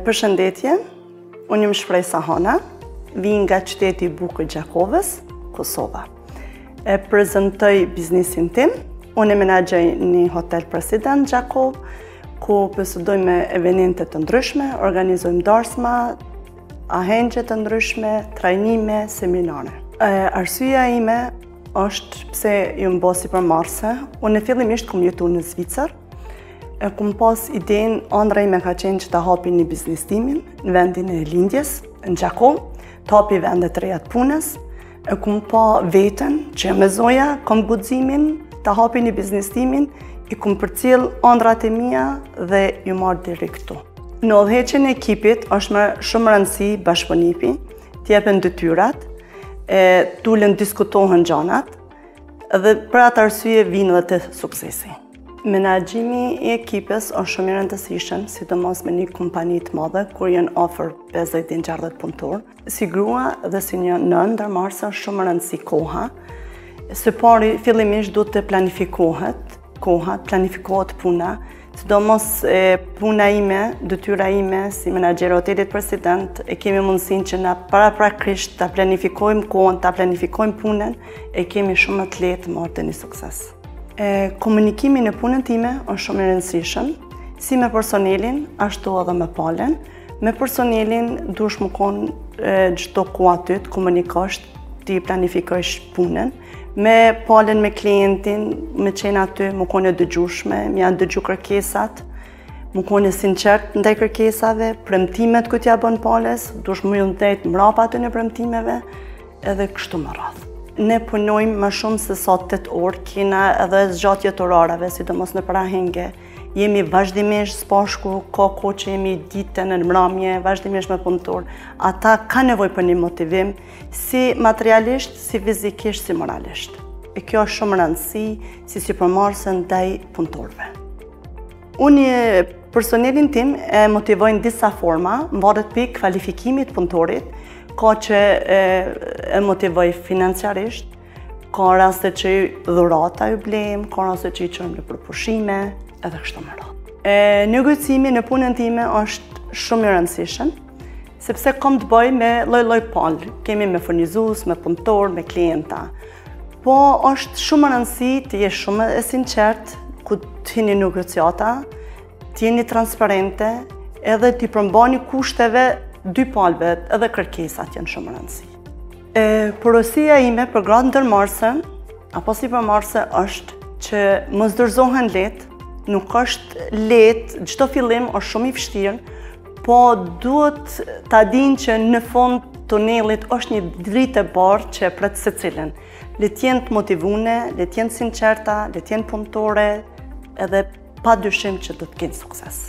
Përshëndetje, unë jam Shprej Sahana, vi nga qyteti i bukur Gjakovës, Kosova. E prezentoj biznesin tim, unë e menaxhoj një hotel President Gjakov, ku përsëdojmë me evente të ndryshme, organizojmë darsma, ahengje të ndryshme, trajnime, seminare. Arsyeja ime është pse ju bë sipërmarrëse. Unë fillimisht kam jetuar në Zvicër. Kam pas idenë, ëndra ime ka qenë që ta hapi një biznes timin në vendin e lindjes, në Gjakov, të hapi vende të reja të punës. Kam pa veten që me zoja, kam guximin ta hapi një biznes timin, i kam përcjell ëndrat e mia dhe ju marr direkt këtu. Në udhëheqjen e ekipit është shumë rëndësi bashkëpunipi, t'jepen detyrat, tulen diskutohen gjanat dhe për atë arsye vinë edhe të suksesi. Menaxhimi i ekipës është shumë i rëndësishëm, sidomos me një kompani të madhe kur janë afër 50-60 punëtor. Si grua dhe si një nën ndërmarrëse është shumë rëndësi koha. Së pari fillimisht duhet të planifikohet puna, sidomos puna ime, detyra ime si menaxher hotelit President, e kemi mundësinë që na paraprakisht ta planifikojmë kohën, ta planifikojmë punën, e kemi shumë më të lehtë marrë një sukses. Komunikimi në punën time është shumë i rëndësishëm, si me personelin, ashtu edhe me palën. Me personelin duhesh më konë çdo kohë aty të komunikosh, ti planifikosh punën. Me palën, me klientin, me qenë aty, më konë e dëgjueshme, më janë dëgju kërkesat, më konë e sinqert ndaj kërkesave, premtimet që t'ja bën palës, duhesh më ndajt mbrapa aty në premtimeve, edhe kështu me radhë. Ne punojmë më shumë se sa 8 orë, kena edhe zgjatje të orarave, sidomos në parahenge. Jemi vazhdimisht spashku, ka kohë që jemi ditën në mramje, vazhdimisht me punëtor. Ata ka nevojë për një motivim, si materialisht, si fizikisht, si moralisht. E kjo është shumë rëndësi, si sipërmarrëse ndaj punëtorëve. Unë personelin tim e motivoj në disa forma, mvaret pikë kvalifikimit punëtorit, ka që e motivoj financiarisht, ka raste që dhurata ju blejmë, ka raste që i qojmë në përpushime, edhe kështu me radhë. Negocimi në punën time është shumë i rëndësishëm, sepse kam të bëj me lloj palë. Kemi me furnizues, me punëtor, me klienta. Po është shumë rëndësi të jesh shumë e sinqert, ku të hini negociata, të jeni transparente, edhe të i përmbani kushteve dy palëve, edhe kërkesat janë shumë rëndësi. Porosia ime për gratë ndërmarrëse apo sipërmarrëse është që mos dorëzohen lehtë, nuk është lehtë, çdo fillim është shumë i vështirë, po duhet ta dinë që në fund tunelit është një dritë e bardhë që pret secilin. Le të jenë të motivuese, le të jenë sinqerta, le të jenë punëtore, edhe padyshim që do të kenë sukses.